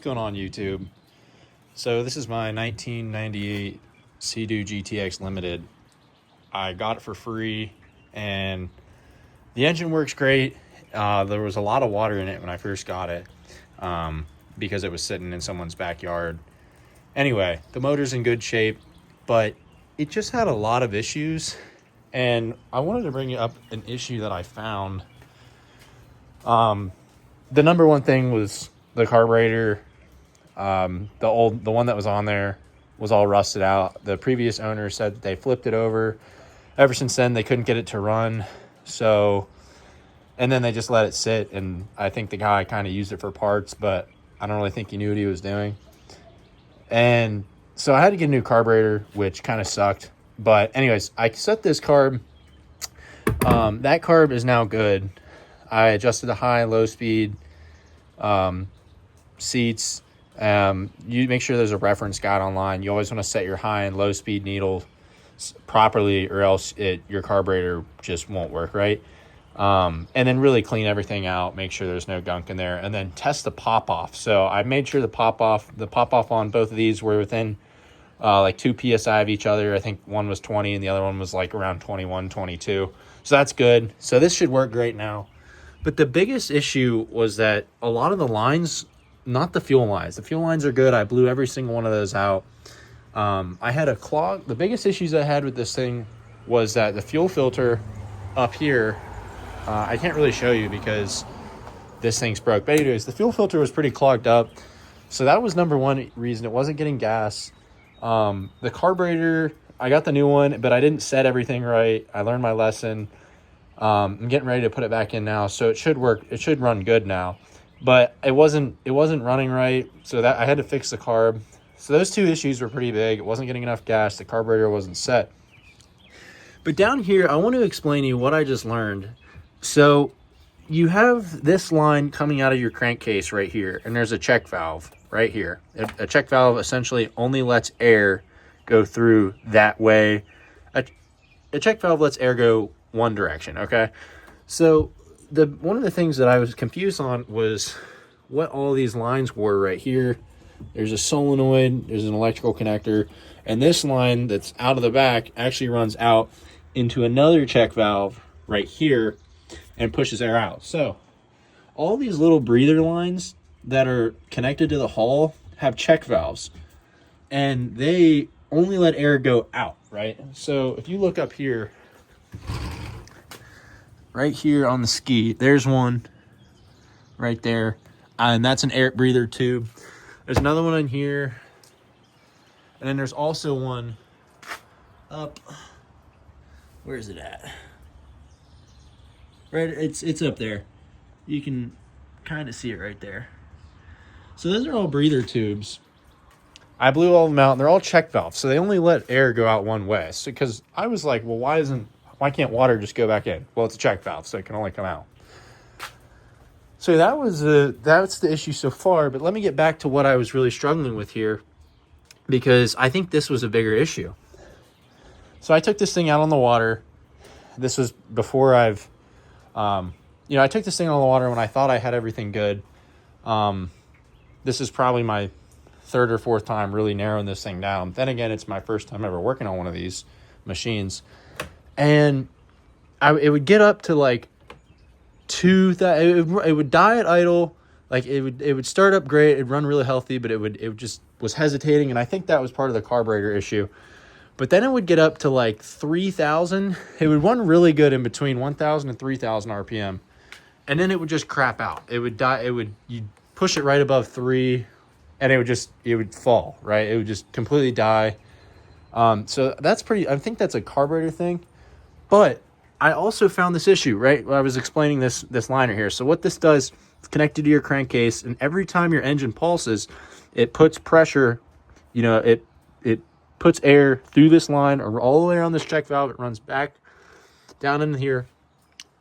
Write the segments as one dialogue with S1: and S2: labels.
S1: What's going on, YouTube? So this is my 1998 Seadoo GTX Limited. I got it for free, and the engine works great. There was a lot of water in it when I first got it because it was sitting in someone's backyard. Anyway, the motor's in good shape, but it just had a lot of issues, and I wanted to bring up an issue that I found. The number one thing was the carburetor. The one that was on there was all rusted out. The previous owner said that they flipped it over. Ever since then, they couldn't get it to run. And then they just let it sit, and I think the guy kind of used it for parts, but I don't really think he knew what he was doing. And so I had to get a new carburetor, which kind of sucked. But anyways, I set this carb. That carb is now good. I adjusted the high and low speed seats. You make sure there's a reference guide online. You always want to set your high and low speed needle properly, or else your carburetor just won't work right. And then really clean everything out, make sure there's no gunk in there, and then test the pop off. So I made sure the pop off on both of these were within like 2 psi of each other. I think one was 20 and the other one was like around 21, 22. So that's good. So this should work great now. But the biggest issue was that a lot of the lines, not the fuel lines. The fuel lines are good. I blew every single one of those out. I had a clog. The biggest issues I had with this thing was that the fuel filter up here, I can't really show you because this thing's broke. But anyways, the fuel filter was pretty clogged up. So that was number one reason. It wasn't getting gas. The carburetor, I got the new one, but I didn't set everything right. I learned my lesson. I'm getting ready to put it back in now, so it should work. It should run good now, but it wasn't running right. So that I had to fix the carb. So those two issues were pretty big. It wasn't getting enough gas. The carburetor wasn't set. But down here, I want to explain to you what I just learned. So you have this line coming out of your crankcase right here, and there's a check valve right here. A check valve essentially only lets air go through that way. A check valve lets air go one direction, okay? So one of the things that I was confused on was what all these lines were right here. There's a solenoid, there's an electrical connector, and this line that's out of the back actually runs out into another check valve right here and pushes air out. So all these little breather lines that are connected to the hull have check valves, and they only let air go out, right? So if you look up here, right here on the ski, there's one right there, and that's an air breather tube. There's another one in here, and then there's also one up. Where is it at? Right, it's up there. You can kind of see it right there. So those are all breather tubes. I blew all of them out, and they're all check valves, so they only let air go out one way. So because I was like, well, why can't water just go back in? Well, it's a check valve, so it can only come out. So that's the issue so far. But let me get back to what I was really struggling with here, because I think this was a bigger issue. So I took this thing out on the water. This was before I took this thing on the water when I thought I had everything good. This is probably my third or fourth time really narrowing this thing down. Then again, it's my first time ever working on one of these machines. And it would get up to like it would die at idle. Like it would start up great, it'd run really healthy, but it just was hesitating, and I think that was part of the carburetor issue. But then it would get up to like 3,000. It would run really good in between 1,000 and 3,000 RPM, and then it would just crap out. It would die. You'd push it right above 3, and it would fall, right? It would just completely die. So that's I think that's a carburetor thing. But I also found this issue, right? I was explaining this liner here. So what this does, it's connected to your crankcase, and every time your engine pulses, it puts pressure, it puts air through this line or all the way around this check valve. It runs back down in here,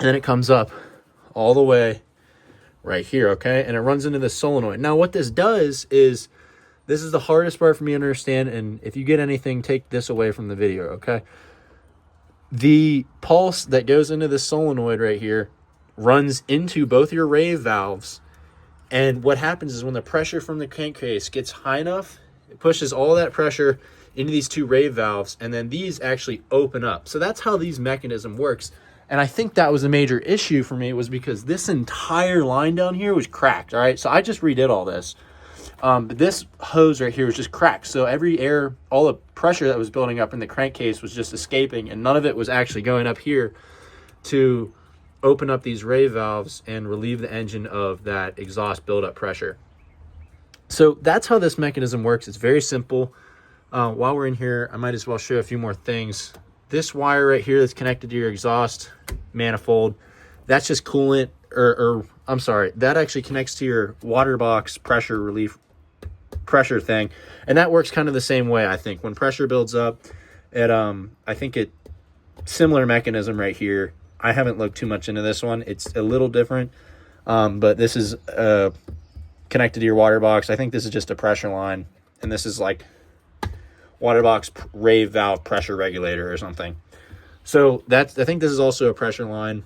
S1: and then it comes up all the way right here, okay? And it runs into the solenoid. Now what this does is, this is the hardest part for me to understand, and if you get anything, take this away from the video, okay? The pulse that goes into the solenoid right here runs into both your Rave valves And what happens is when the pressure from the crankcase gets high enough, it pushes all that pressure into these two Rave valves, and then these actually open up. So that's how these mechanism works. And I think that was a major issue for me, was because this entire line down here was cracked. All right, so I just redid all this. But this hose right here was just cracked. So every air, all the pressure that was building up in the crankcase was just escaping, and none of it was actually going up here to open up these Rave valves and relieve the engine of that exhaust buildup pressure. So that's how this mechanism works. It's very simple. While we're in here, I might as well show a few more things. This wire right here that's connected to your exhaust manifold, that's just coolant, or I'm sorry, that actually connects to your water box pressure relief pressure thing. And that works kind of the same way, I think. When pressure builds up, I think similar mechanism right here. I haven't looked too much into this one. It's a little different, but this is connected to your water box. I think this is just a pressure line, and this is like water box Rave valve pressure regulator or something. So I think this is also a pressure line.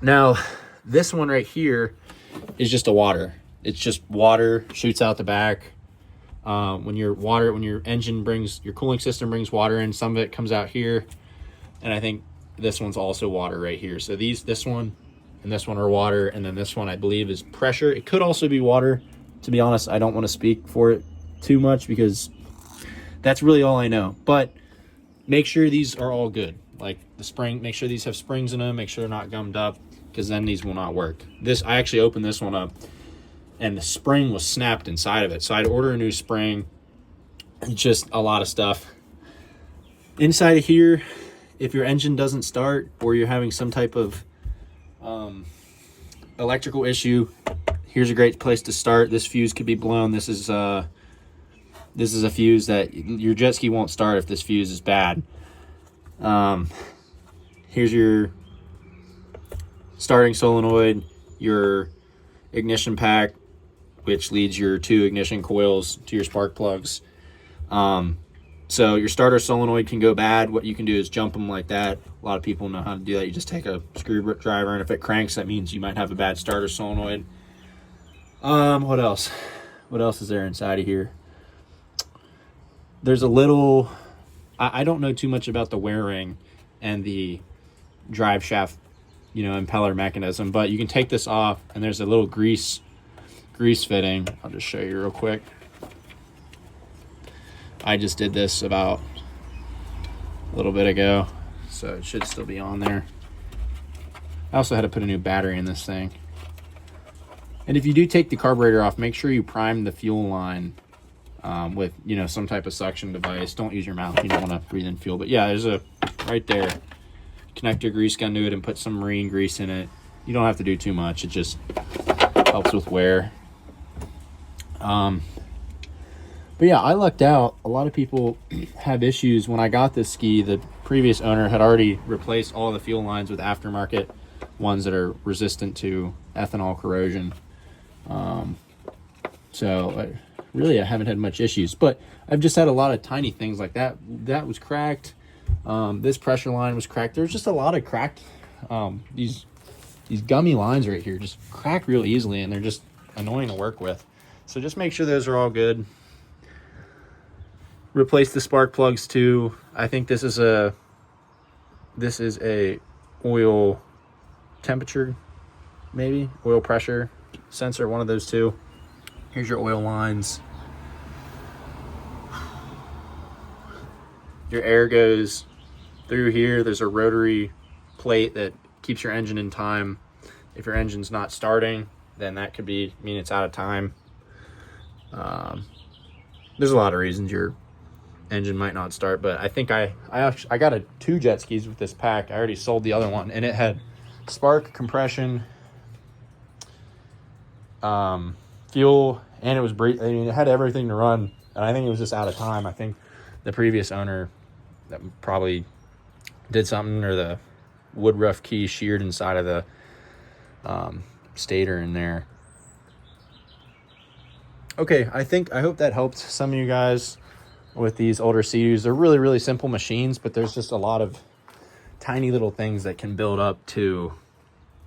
S1: Now, this one right here is just a water. It's just water shoots out the back. When your engine brings, your cooling system brings water in, some of it comes out here. And I think this one's also water right here. So this one and this one are water, and then this one I believe is pressure. It could also be water. To be honest, I don't want to speak for it too much because that's really all I know. But make sure these are all good. Like the spring, make sure these have springs in them. Make sure they're not gummed up, because then these will not work. I actually opened this one up, and the spring was snapped inside of it. So I'd order a new spring. Just a lot of stuff. Inside of here, if your engine doesn't start or you're having some type of electrical issue, here's a great place to start. This fuse could be blown. This is a fuse that your jet ski won't start if this fuse is bad. Here's your starting solenoid, your ignition pack, which leads your two ignition coils to your spark plugs. So your starter solenoid can go bad. What you can do is jump them like that. A lot of people know how to do that. You just take a screwdriver, and if it cranks, that means you might have a bad starter solenoid. What else? What else is there inside of here? There's a little, I don't know too much about the wear ring and the drive shaft, impeller mechanism, but you can take this off, and there's a little grease fitting. I'll just show you real quick. I just did this about a little bit ago, so it should still be on there. I also had to put a new battery in this thing. And if you do take the carburetor off, make sure you prime the fuel line with some type of suction device. Don't use your mouth. You don't want to breathe in fuel. But yeah, there's a right there. Connect your grease gun to it and put some marine grease in it. You don't have to do too much. It just helps with wear. But yeah, I lucked out. A lot of people have issues. When I got this ski, the previous owner had already replaced all the fuel lines with aftermarket ones that are resistant to ethanol corrosion. So really, I haven't had much issues, but I've just had a lot of tiny things like that. That was cracked. This pressure line was cracked. There's just a lot of cracked, these gummy lines right here just crack real easily, and they're just annoying to work with. So just make sure those are all good. Replace the spark plugs too. I think this is a oil temperature, maybe oil pressure sensor, one of those two. Here's your oil lines. Your air goes through here. There's a rotary plate that keeps your engine in time. If your engine's not starting, then that could mean it's out of time. There's a lot of reasons your engine might not start, but I think I got two jet skis with this pack. I already sold the other one, and it had spark, compression, fuel, and it was it had everything to run, and I think it was just out of time. I think the previous owner that probably did something, or the wood rough key sheared inside of the stator in there. Okay, I hope that helped some of you guys with these older Seadoos. They're really, really simple machines, but there's just a lot of tiny little things that can build up to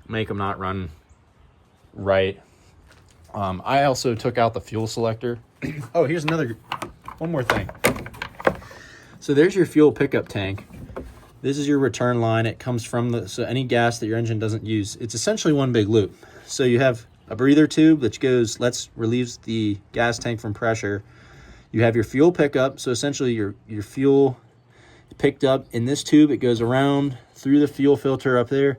S1: make them not run right. I also took out the fuel selector. Oh, here's one more thing. So there's your fuel pickup tank. This is your return line. It comes from so any gas that your engine doesn't use, it's essentially one big loop. So you have a breather tube that goes, relieves the gas tank from pressure. You have your fuel pickup. So essentially your fuel picked up in this tube. It goes around through the fuel filter up there,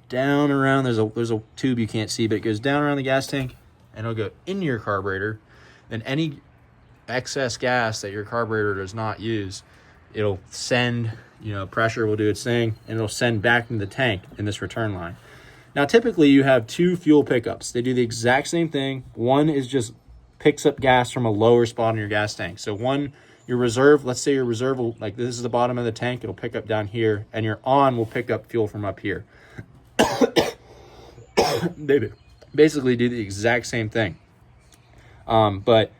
S1: down around. There's a tube you can't see, but it goes down around the gas tank and it'll go into your carburetor. Then any excess gas that your carburetor does not use, it'll send, pressure will do its thing, and it'll send back into the tank in this return line. Now, typically you have two fuel pickups. They do the exact same thing. One is just picks up gas from a lower spot in your gas tank. So your reserve, let's say your reserve will, like this is the bottom of the tank, it'll pick up down here, and your on will pick up fuel from up here. They basically do the exact same thing. But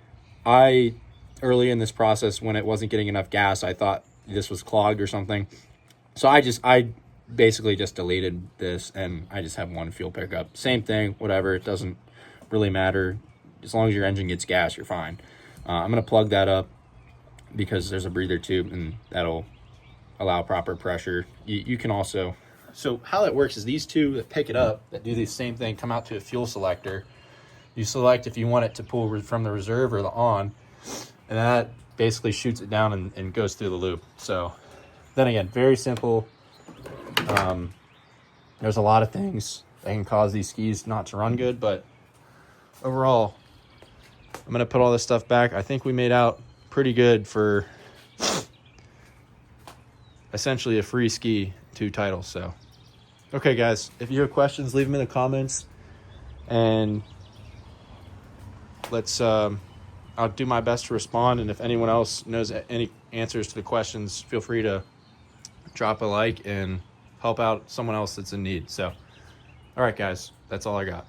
S1: early in this process, when it wasn't getting enough gas, I thought this was clogged or something. So I basically just deleted this, and I just have one fuel pickup. Same thing, whatever. It doesn't really matter. As long as your engine gets gas, you're fine. I'm going to plug that up because there's a breather tube, and that'll allow proper pressure. You can also, so how that works is these two that pick it up, that do the same thing, come out to a fuel selector. You select if you want it to pull from the reserve or the on, and that basically shoots it down and goes through the loop. So then again, very simple. There's a lot of things that can cause these skis not to run good, but overall, I'm going to put all this stuff back. I think we made out pretty good for essentially a free ski, 2 titles. So, okay, guys, if you have questions, leave them in the comments, and I'll do my best to respond. And if anyone else knows any answers to the questions, feel free to drop a like and help out someone else that's in need. So, all right, guys, that's all I got.